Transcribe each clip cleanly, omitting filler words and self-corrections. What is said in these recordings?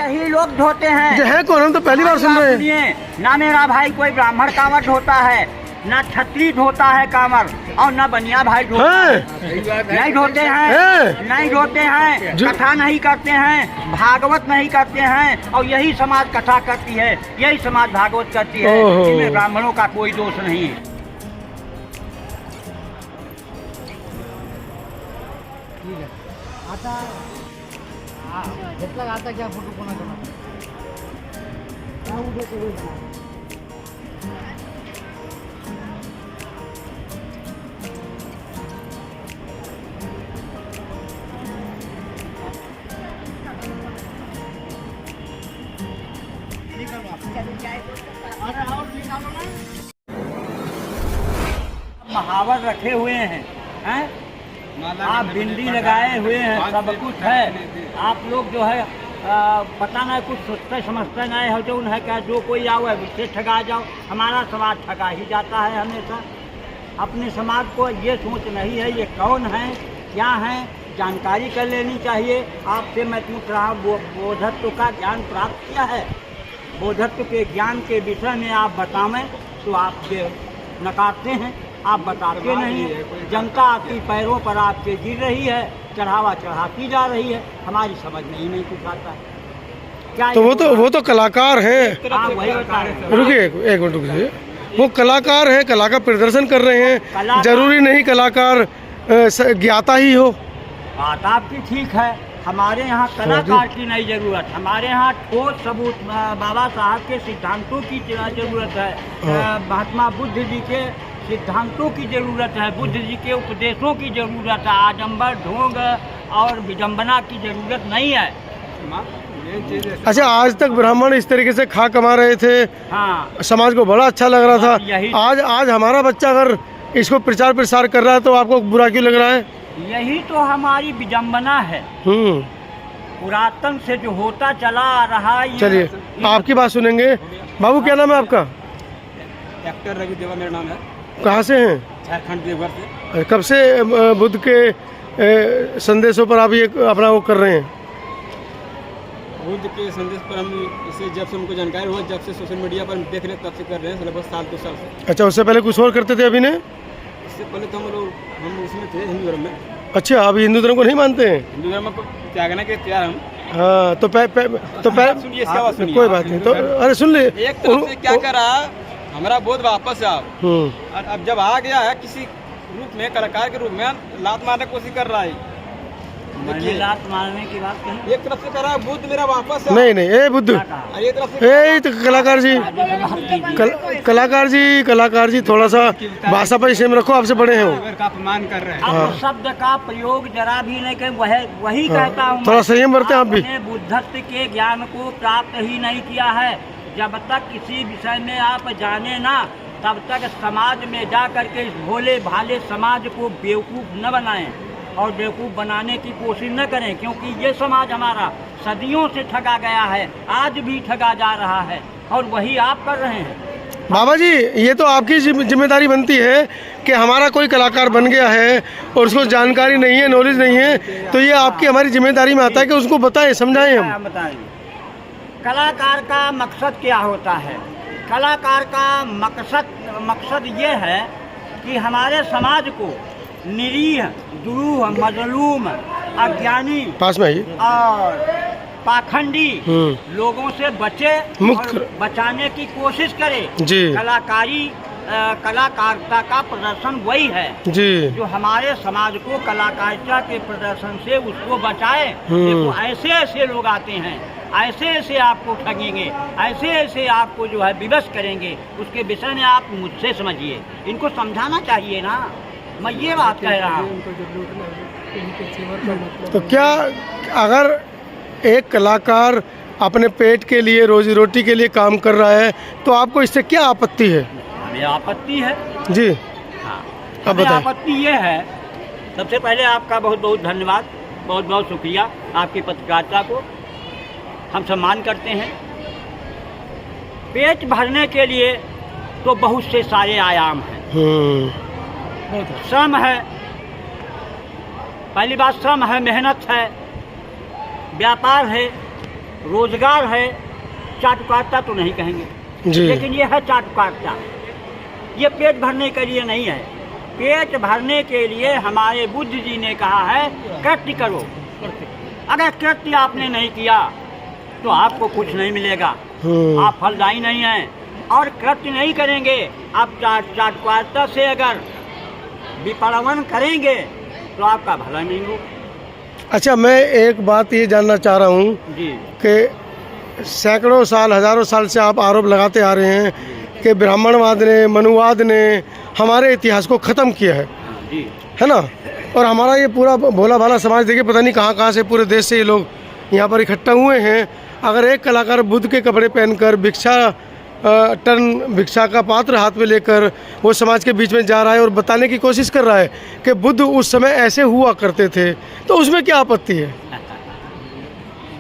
यही लोग ढोते हैं। ये है कौन? हम तो पहली बार सुन रहे हैं। ना मेरा भाई कोई ब्राह्मण कांवर ढोता है, ना छतरी ढोता है कांवर, और ना बनिया भाई ढोता है। नहीं ढोते हैं, नहीं ढोते हैं, कथा नहीं करते हैं, भागवत नहीं करते हैं, और यही समाज कथा करती है, यही समाज भागवत करती है। इसमें ब्राह्मणों का कोई दोष नहीं है। आता आता क्या फोटो कोना महावर रखे हुए हैं, आप बिंदी लगाए हुए हैं, सब कुछ है। आप लोग जो है पता नहीं कुछ सोचते समझते नहीं हो, जो उन्हें क्या जो कोई आओ उससे ठगा जाओ। हमारा समाज ठगा ही जाता है हमेशा। अपने समाज को ये सोच नहीं है ये कौन है क्या है, जानकारी कर लेनी चाहिए। आपसे मैं पूछ रहा हूँ, बोधत्व का ज्ञान प्राप्त किया है? बोधत्व के ज्ञान के विषय में आप बतावें तो आप नकारते हैं, आप बताते नहीं। जनता आपकी पैरों पर आपके गिर रही है, चढ़ावा चढ़ाती जा रही है, हमारी समझ में ही नहीं कुछ आता है। क्या तो वो तो कलाकार है। हाँ वही बता रहे हैं। रुकिए एक मिनट रुकिए, वो कलाकार है, कला का प्रदर्शन कर रहे हैं। जरूरी नहीं कलाकार ज्ञाता ही हो। बात आपकी ठीक है, हमारे यहाँ कलाकार की नहीं जरूरत, हमारे यहाँ ठोस सबूत बाबा साहब के सिद्धांतों की जरूरत है, महात्मा बुद्ध जी के सिद्धांतों की जरूरत है, बुद्ध जी के उपदेशों की जरूरत है। आडंबर ढोंग और विडम्बना की जरूरत नहीं है। अच्छा, आज तक ब्राह्मण इस तरीके से खा कमा रहे थे, हाँ, समाज को बड़ा अच्छा लग रहा था। आज हमारा बच्चा अगर इसको प्रचार प्रसार कर रहा है तो आपको बुरा क्यों लग रहा है? यही तो हमारी विडम्बना है, पुरातन से जो होता चला आ रहा है। चलिए आपकी बात सुनेंगे। बाबू क्या नाम है आपका? डॉक्टर रवि देवा मेरा नाम है। कहाँ से हैं? झारखंड देवघर से। कब से बुद्ध के संदेशों पर आप ये अपना वो कर रहे हैं? बुद्ध के संदेश पर हम इसे जब से हमको जानकारी हुआ, जब से सोशल मीडिया पर देख रहे तब से कर रहे हैं, लगभग साल 2 साल से। अच्छा, उससे पहले कुछ और करते थे अभी ने? इससे पहले तो हम उसमें थे हिंदू धर्म में। अच्छा, अभी हिंदू धर्म को नहीं मानते हैं? हिंदू धर्म को त्यागने के तैयार हम। हाँ तो सुनिए इसका बात सुनिए। कोई बात नहीं, तो अरे सुन ले। एक तरफ से क्या करा, हमारा बोध वापस आओ, और अब जब आ गया है किसी रूप में, कलाकार के रूप में, लात मारने की कोशिश कर रहा है। लात मारने की बात कही। एक तरफ से करा बुद्ध मेरा वापस नहीं ए बुद्ध, एक तरफ से तो कलाकार जी थोड़ा सा भाषा पर सेम रखो, आपसे बड़े हैं वो। का अपमान कर रहे हैं। अब शब्द का प्रयोग जरा भी नहीं करें, वही कहता हूँ। थोड़ा संयम बरते आप भी। बुद्धत्व के ज्ञान को प्राप्त ही नहीं किया है। जब तक किसी विषय में आप जाने ना, तब तक समाज में जा करके इस भोले भाले समाज को बेवकूफ़ न बनाएं और बेवकूफ़ बनाने की कोशिश न करें, क्योंकि ये समाज हमारा सदियों से ठगा गया है, आज भी ठगा जा रहा है, और वही आप कर रहे हैं। बाबा जी, ये तो आपकी जिम्मेदारी बनती है कि हमारा कोई कलाकार बन गया है और उसको जानकारी नहीं है, नॉलेज नहीं है, तो ये आपकी हमारी जिम्मेदारी में आता है कि उसको बताएं, समझाएं। हम बताएंगे कलाकार का मकसद क्या होता है। कलाकार का मकसद ये है कि हमारे समाज को निरीह, दुरूह, मजलूम, अज्ञानी पास में आइए और पाखंडी लोगों से बचे और बचाने की कोशिश करे जी। कलाकारिता का प्रदर्शन वही है जी, जो हमारे समाज को कलाकारिता के प्रदर्शन से उसको बचाए। देखो ऐसे ऐसे लोग आते हैं, ऐसे ऐसे आपको ठगेंगे, ऐसे ऐसे आपको जो है विवश करेंगे, उसके विषय में आप मुझसे समझिए। इनको समझाना चाहिए ना, मैं ये बात कह रहा हूँ। तो क्या अगर एक कलाकार अपने पेट के लिए, रोजी रोटी के लिए काम कर रहा है, तो आपको इससे क्या आपत्ति है? हमें आपत्ति है जी। हाँ, हमें आपत्ति ये है, सबसे पहले आपका बहुत बहुत धन्यवाद, बहुत बहुत शुक्रिया आपकी पत्रकारिता को हम सम्मान करते हैं। पेट भरने के लिए तो बहुत से सारे आयाम हैं। श्रम है, पहली बात श्रम है, मेहनत है, व्यापार है, रोजगार है, चाटुकारिता तो नहीं कहेंगे जी। लेकिन ये है चाटुकारिता। ये पेट भरने के लिए नहीं है। पेट भरने के लिए हमारे बुद्ध जी ने कहा है कृत्य करो। अगर कृत्य आपने नहीं किया तो आपको कुछ नहीं मिलेगा, आप फलदायी नहीं हैं। और कृत्य नहीं करेंगे, आप चाटुकारिता से अगर विपणन करेंगे तो आपका भला नहीं हो। अच्छा, मैं एक बात ये जानना चाह रहा हूँ जी कि सैकड़ों साल, हजारों साल से आप आरोप लगाते आ रहे हैं कि ब्राह्मणवाद ने, मनुवाद ने हमारे इतिहास को ख़त्म किया है, जी, है ना। और हमारा ये पूरा भोला भाला समाज देखिए, पता नहीं कहाँ कहाँ से पूरे देश से ये लोग यहाँ पर इकट्ठा हुए हैं। अगर एक कलाकार बुद्ध के कपड़े पहनकर भिक्षा का पात्र हाथ में लेकर वो समाज के बीच में जा रहा है और बताने की कोशिश कर रहा है कि बुद्ध उस समय ऐसे हुआ करते थे, तो उसमें क्या आपत्ति है?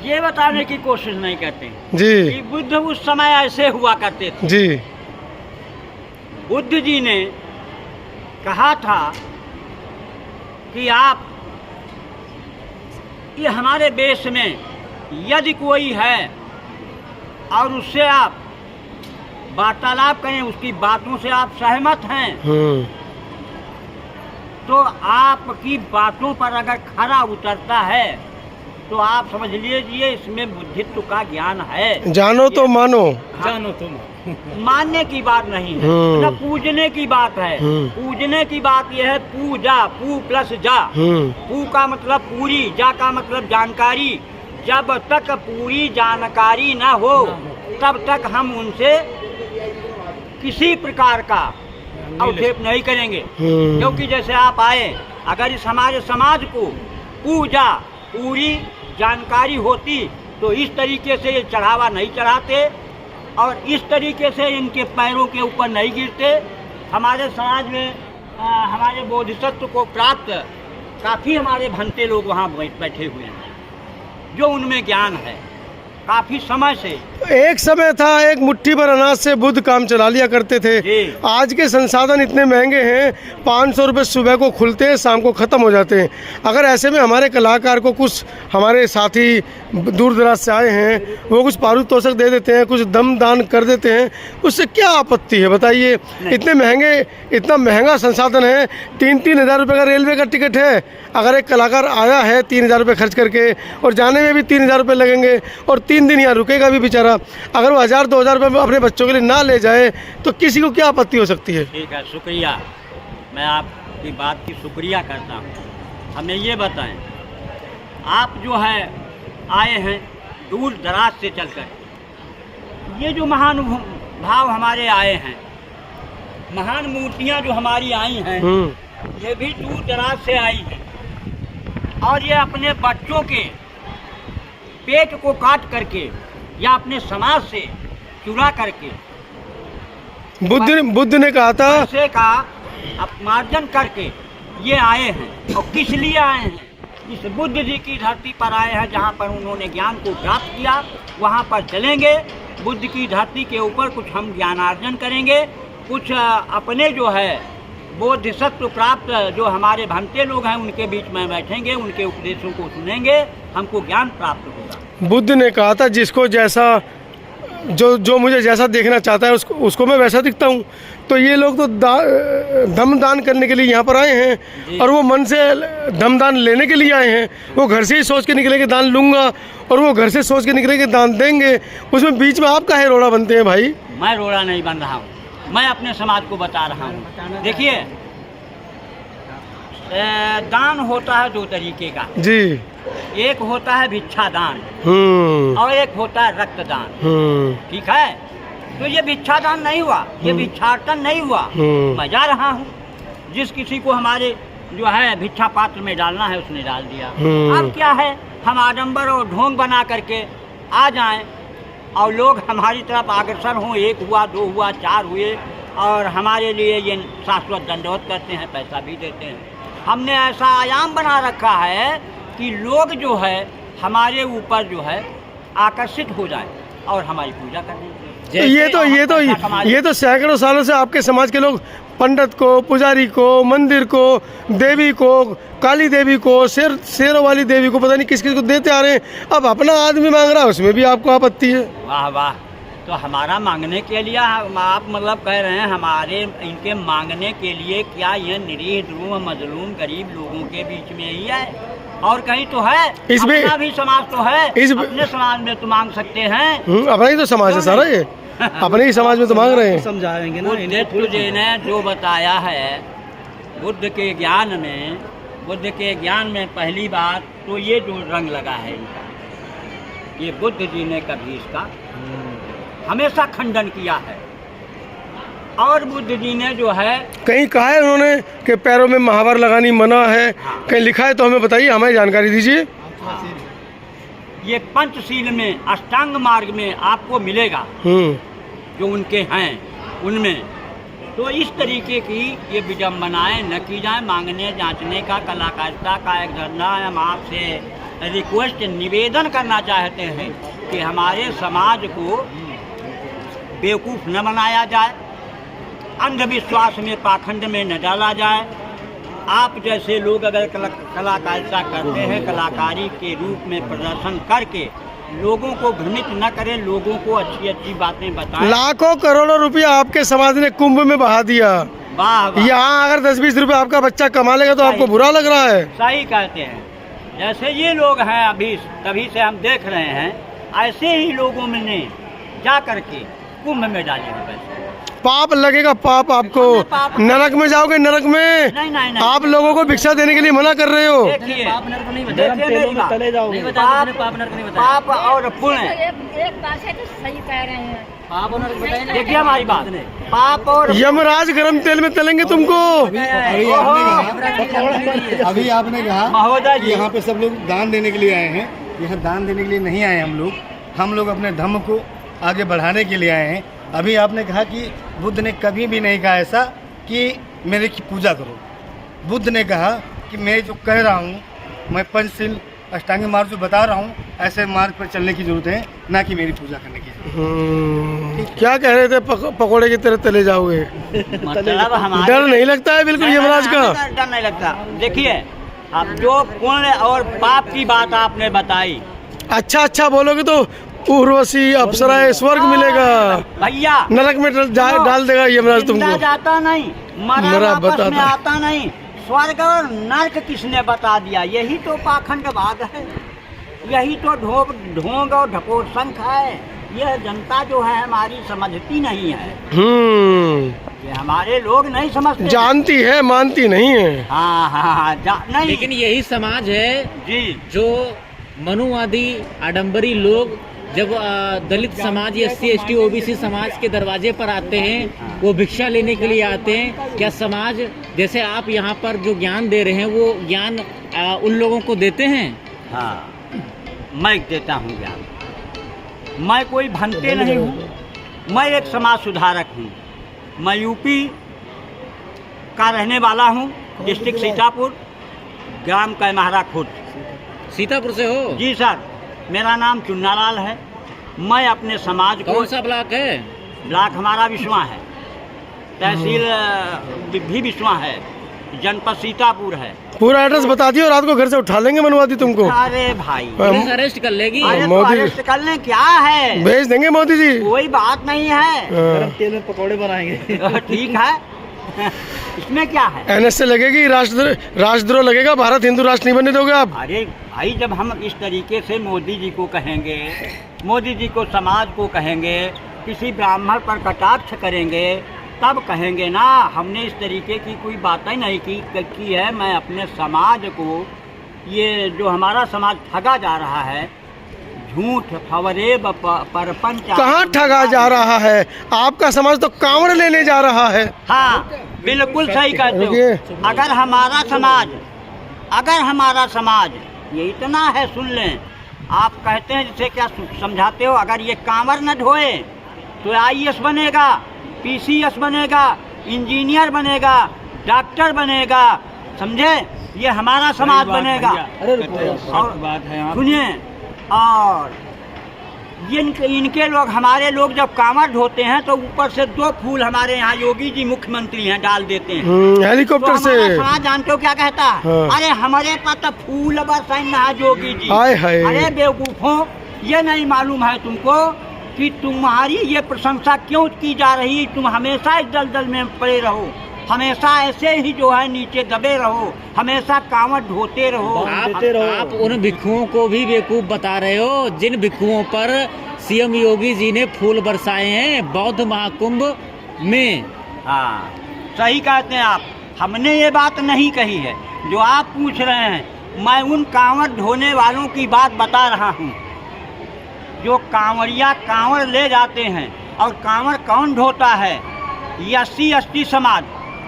ये बताने की कोशिश नहीं करते जी कि बुद्ध उस समय ऐसे हुआ करते थे। जी। बुद्ध जी ने कहा था कि आप ये हमारे देश में यदि कोई है और उससे आप वार्तालाप करें, उसकी बातों से आप सहमत हैं, तो आपकी बातों पर अगर खरा उतरता है तो आप समझ लीजिए इसमें बुद्धित्व का ज्ञान है। जानो तो मानो। जानो तो मानने की बात नहीं है, मतलब पूजने की बात है। पूजने की बात यह है पूजा, पू प्लस जा। पू का मतलब पूरी, जा का मतलब जानकारी। जब तक पूरी जानकारी ना हो तब तक हम उनसे किसी प्रकार का अवक्षेप नहीं करेंगे। क्योंकि जैसे आप आए, अगर इस हमारे समाज को पूजा पूरी जानकारी होती तो इस तरीके से ये चढ़ावा नहीं चढ़ाते और इस तरीके से इनके पैरों के ऊपर नहीं गिरते। हमारे समाज में हमारे बोधिसत्व को प्राप्त काफ़ी हमारे भंते लोग वहाँ बैठे हुए हैं जो उनमें ज्ञान है काफ़ी समय से। एक समय था एक मुट्ठी भर अनाज से बुद्ध काम चला लिया करते थे। आज के संसाधन इतने महंगे हैं, 500 रुपये सुबह को खुलते हैं, शाम को ख़त्म हो जाते हैं। अगर ऐसे में हमारे कलाकार को कुछ हमारे साथी दूर दराज से आए हैं वो कुछ पारितोषिक दे देते हैं, कुछ दम दान कर देते हैं, उससे क्या आपत्ति है बताइए? इतना महंगा संसाधन है, 3-3 हज़ार रुपये का रेलवे का टिकट है। अगर एक कलाकार आया है 3 हज़ार रुपये खर्च करके और जाने में भी 3 हज़ार रुपये लगेंगे और 3 दिन यहाँ रुकेगा भी बेचारा, अगर वो 1,000-2,000 रुपये अपने बच्चों के लिए ना ले जाए तो किसी को क्या आपत्ति हो सकती है? ठीक है, शुक्रिया, मैं आपकी बात की शुक्रिया करता हूँ। हमें ये बताएं, आप जो है आए हैं दूर दराज से चलकर, ये जो महान भाव हमारे आए हैं, महान मूर्तियाँ जो हमारी आई हैं, ये भी दूर दराज से आई हैं और ये अपने बच्चों के पेट को काट करके या अपने समाज से चुरा करके बुद्ध ने कहा था पैसे का अपमार्जन करके ये आए हैं। और किस लिए आए हैं? इस बुद्ध जी की धरती पर आए हैं जहाँ पर उन्होंने ज्ञान को प्राप्त किया, वहाँ पर चलेंगे। बुद्ध की धरती के ऊपर कुछ हम ज्ञानार्जन करेंगे, कुछ अपने जो है बोधिसत्व प्राप्त जो हमारे भंते लोग हैं उनके बीच में बैठेंगे, उनके उपदेशों को सुनेंगे, हमको ज्ञान प्राप्त होगा। बुद्ध ने कहा था जिसको जैसा जो मुझे जैसा देखना चाहता है उसको मैं वैसा दिखता हूँ। तो ये लोग तो धम दान करने के लिए यहाँ पर आए हैं और वो मन से धम दान लेने के लिए आए हैं। वो घर से ही सोच के निकले कि दान लूँगा और वो घर से सोच के निकले कि दान देंगे। उसमें बीच में आप काहे रोड़ा बनते हैं भाई? मैं रोड़ा नहीं बन रहा हूँ, मैं अपने समाज को बता रहा हूँ। देखिए, दान होता है 2 तरीके का जी। एक होता है भिक्षा दान और एक होता है रक्तदान। ठीक है, तो ये भिक्षा दान नहीं हुआ, ये भिक्षाटन नहीं हुआ। मैं जा रहा हूँ, जिस किसी को हमारे जो है भिक्षा पात्र में डालना है उसने डाल दिया। अब क्या है, हम आडंबर और ढोंग बना करके आ जाएं और लोग हमारी तरफ अग्रसर हों, 1 हुआ 2 हुआ 4 हुए और हमारे लिए ये शाश्वत दंडवत करते हैं, पैसा भी देते हैं। हमने ऐसा आयाम बना रखा है कि लोग जो है हमारे ऊपर जो है आकर्षित हो जाए और हमारी पूजा करने। ये तो सैकड़ों सालों से आपके समाज के लोग पंडित को, पुजारी को, मंदिर को, देवी को, काली देवी को, शेरों वाली देवी को, पता नहीं किस किस को देते आ रहे हैं। अब अपना आदमी मांग रहा है, उसमें भी आपको आपत्ति है। वाह वाह, तो हमारा मांगने के लिए आप मतलब कह रहे हैं हमारे इनके मांगने के लिए क्या ये निरीह ध्रुव मजलूम गरीब लोगों के बीच में ही है और कहीं तो है? इसमें अपना भी समाज तो है, अपने समाज में तो मांग सकते हैं। अपना ही तो समाज है सारा, ये अपने ही समाज में तो मांग रहे हैं। समझाएंगे ना। बुद्ध जी ने जो बताया है, बुद्ध के ज्ञान में पहली बात तो ये जो रंग लगा है इनका, ये बुद्ध जी ने कभी इसका हमेशा खंडन किया है। और बुद्ध जी ने जो है कहीं कहा है उन्होंने कि पैरों में महावर लगानी मना है, कहीं लिखा है तो हमें बताइए, हमें जानकारी दीजिए। ये पंचशील में, अष्टांग मार्ग में आपको मिलेगा जो उनके हैं उनमें। तो इस तरीके की ये विडम्बनाएं न की जाए। मांगने जांचने का, कलाकारिता का एक धंधा है। हम आपसे रिक्वेस्ट, निवेदन करना चाहते हैं कि हमारे समाज को बेवकूफ़ न बनाया जाए, अंधविश्वास में, पाखंड में न डाला जाए। आप जैसे लोग अगर कलाकारिता करते हैं, कलाकारी के रूप में प्रदर्शन करके लोगों को भ्रमित न करें, लोगों को अच्छी अच्छी बातें बताएं। लाखों करोड़ों रुपया आपके समाज ने कुंभ में बहा दिया। वाह वाह। यहाँ अगर 10-20 रुपए आपका बच्चा कमा लेगा तो आपको बुरा लग रहा है। सही कहते हैं। जैसे ये लोग हैं अभी तभी से हम देख रहे हैं, ऐसे ही लोगों में ने जा करके कुंभ में डाले हैं पैसे। पाप लगेगा, पाप आपको, नरक में जाओगे, नरक में। नहीं। आप लोगों को भिक्षा देने के लिए मना कर रहे हो। देखिए, पाप और पुण्य एक बात है तो सही कह रहे हैं। पाप और देखिए हमारी बात, पाप और यमराज गरम तेल में तलेंगे तुमको। अभी आपने कहा महोदय कि जी, यहाँ पे सब लोग दान देने के लिए आए हैं। यहाँ दान देने के लिए नहीं आए हम लोग अपने धर्म को आगे बढ़ाने के लिए आए हैं। अभी आपने कहा कि बुद्ध ने कभी भी नहीं कहा ऐसा कि मेरे की पूजा करो। बुद्ध ने कहा कि मैं जो कह रहा हूँ, मैं पंचशील अष्टांग मार्ग जो बता रहा हूँ, ऐसे मार्ग पर चलने की जरूरत है, ना कि मेरी पूजा करने की। क्या कह रहे थे, पकोड़े की तरह तले जाओगे? मतलब हमारे डर नहीं लगता है बिल्कुल यमराज का? डर नहीं लगता। देखिए, अब जो पुण्य और पाप की बात आपने बताई, अच्छा बोलोगे तो उर्वशी, अप्सराएं, स्वर्ग मिलेगा। भैया नरक में डाल देगा यमराज जिंदा तुमको। जाता नहीं, मरा वापस में आता नहीं। स्वर्ग और नरक किसने बता दिया? यही तो पाखंडवाद है, यही तो ढोंग और ढकोर संख है। यह जनता जो है हमारी समझती नहीं है। ये हमारे लोग नहीं समझते। जानती है, मानती नहीं है। हाँ, नहीं। लेकिन यही समाज है जी, जो मनुवादी आडंबरी लोग जब दलित समाज या SC ST OBC समाज के दरवाजे पर आते हैं, वो भिक्षा लेने के लिए आते हैं। क्या समाज जैसे आप यहाँ पर जो ज्ञान दे रहे हैं वो ज्ञान उन लोगों को देते हैं? हाँ, मैं देता हूँ ज्ञान। मैं कोई भंते नहीं हूँ, मैं एक समाज सुधारक हूँ। मैं यूपी का रहने वाला हूँ, डिस्ट्रिक्ट सीतापुर, ग्राम कैमहरा खुर्द। सीतापुर से हो? जी सर, मेरा नाम चुन्नालाल है। मैं अपने समाज को, कौन सा ब्लॉक है? ब्लॉक हमारा विश्वा है, तहसील भी विश्वा है, जनपद सीतापुर है। पूरा एड्रेस बता दियो, रात को घर से उठा लेंगे मनवादी तुमको। अरे भाई, पुलिस अरेस्ट कर लेगी। अरे तो मोदी अरेस्ट कर लें, क्या है, भेज देंगे मोदी जी। कोई बात नहीं है। तेल में पकौड़े बनाएंगे। ठीक है। इसमें क्या है? NS से लगेगी, राष्ट्रद्रोह लगेगा, भारत हिंदू राष्ट्र नहीं बनने दोगे आप। अरे भाई, जब हम इस तरीके से मोदी जी को कहेंगे, मोदी जी को समाज को कहेंगे, किसी ब्राह्मण पर कटाक्ष करेंगे, तब कहेंगे ना। हमने इस तरीके की कोई बातें नहीं की है। मैं अपने समाज को, ये जो हमारा समाज ठगा जा रहा है, झूठ फवरेब परपंच, कहाँ ठगा जा रहा है? आपका समाज तो कांवड़ लेने जा रहा है। हाँ, बिल्कुल सही कहते हो। अगर हमारा समाज ये इतना है, सुन लें, आप कहते हैं जिसे क्या समझाते हो, अगर ये कांवर न ढोए तो IAS बनेगा, PCS बनेगा, इंजीनियर बनेगा, डॉक्टर बनेगा, समझे? ये हमारा समाज बनेगा। और सुनिए, और इनके लोग, हमारे लोग जब कांवड़ ढोते हैं तो ऊपर से 2 फूल हमारे यहाँ योगी जी मुख्यमंत्री हैं डाल देते हैं हेलीकॉप्टर तो से। हमारा समाज जानते हो क्या कहता है? हाँ। अरे हमारे पास तो फूल बस है योगी जी। हाय हाय। अरे बेवकूफों, ये नहीं मालूम है तुमको कि तुम्हारी ये प्रशंसा क्यों की जा रही? तुम हमेशा इस दलदल में पड़े रहो, हमेशा ऐसे ही जो है नीचे दबे रहो, हमेशा कांवड़ ढोते रहो। आप उन भिक्षुओं को भी बेवकूफ बता रहे हो जिन भिक्षुओं पर सीएम योगी जी ने फूल बरसाए हैं बौद्ध महाकुंभ में। हाँ, सही कहते हैं आप। हमने ये बात नहीं कही है जो आप पूछ रहे हैं। मैं उन कांवड़ ढोने वालों की बात बता रहा हूँ जो कांवड़िया कांवड़ ले जाते हैं। और कांवड़ कौन ढोता है? ये SC समाज,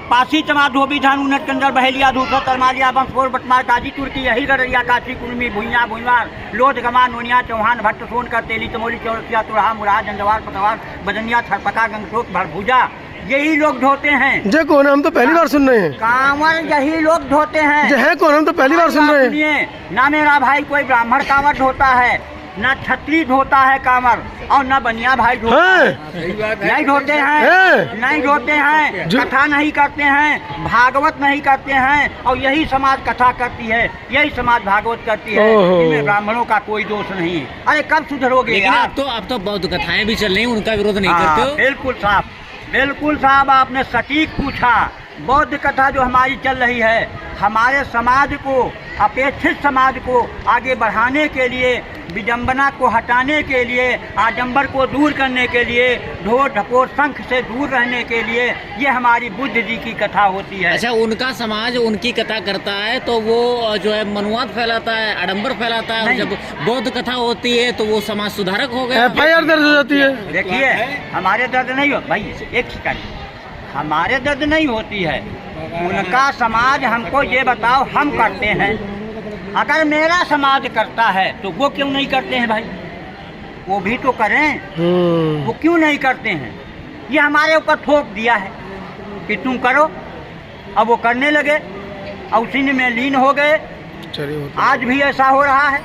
पासी समाज, धोबी, धान, उन्नत, कंजर, बहेलिया, दूसरा, तरमालिया, बंसफोर, बटमार, काजी, तुर्की, यही गड़रिया, काशी, कुर्मी, भुइयाँ, भुइवार, लोध, गमा, नोनिया, चौहान, भट्ट, सोनकर, तेली, चमोली, चौरसिया, तुरहा, मुराह, जंजवार, पतवार, बजनिया, थरपका, गंगटोक, भरभुजा, यही लोग ढोते हैं। जे कौन है? हम तो पहली बार सुन रहे हैं। कांवड़ यही लोग ढोते हैं। जे है कौन? हम तो पहली बार सुन रहे हैं। सुनिए, ना मेरा भाई कोई ब्राह्मण कांवड़ ढोता है, ना छत्री ढोता है कांवड़, और ना बनिया भाई ढोता है। नहीं ढोते हैं, नहीं ढोते हैं, कथा नहीं करते हैं, भागवत नहीं करते हैं, और यही समाज कथा करती है, यही समाज भागवत करती है। इनमें ब्राह्मणों का कोई दोष नहीं है। अरे कब सुधरोगे लेकिन यार? अब तो बौद्ध कथाएं भी चल रही हैं, उनका विरोध नहीं करते हो? बिल्कुल साहब, बिल्कुल साहब, आपने सटीक पूछा। बौद्ध कथा जो हमारी चल रही है, हमारे समाज को, अपेक्षित समाज को आगे बढ़ाने के लिए, विडंबना को हटाने के लिए, आडंबर को दूर करने के लिए, ढोर ढपोर शंख से दूर रहने के लिए, ये हमारी बुद्ध जी की कथा होती है। अच्छा, उनका समाज उनकी कथा करता है तो वो जो है मनुवाद फैलाता है, आडंबर फैलाता है, और जब बौद्ध कथा होती है तो वो समाज सुधारक हो गया। FIR दर्ज हो जाती है। देखिए, हमारे दर्द नहीं हो भाई, एक सेकंड, हमारे दर्द नहीं होती है, उनका समाज। हमको ये बताओ, हम करते हैं, अगर मेरा समाज करता है तो वो क्यों नहीं करते हैं भाई? वो भी तो करें, वो क्यों नहीं करते हैं? ये हमारे ऊपर थोप दिया है कि तुम करो, अब वो करने लगे और उसी में लीन हो गए। आज भी ऐसा हो रहा है।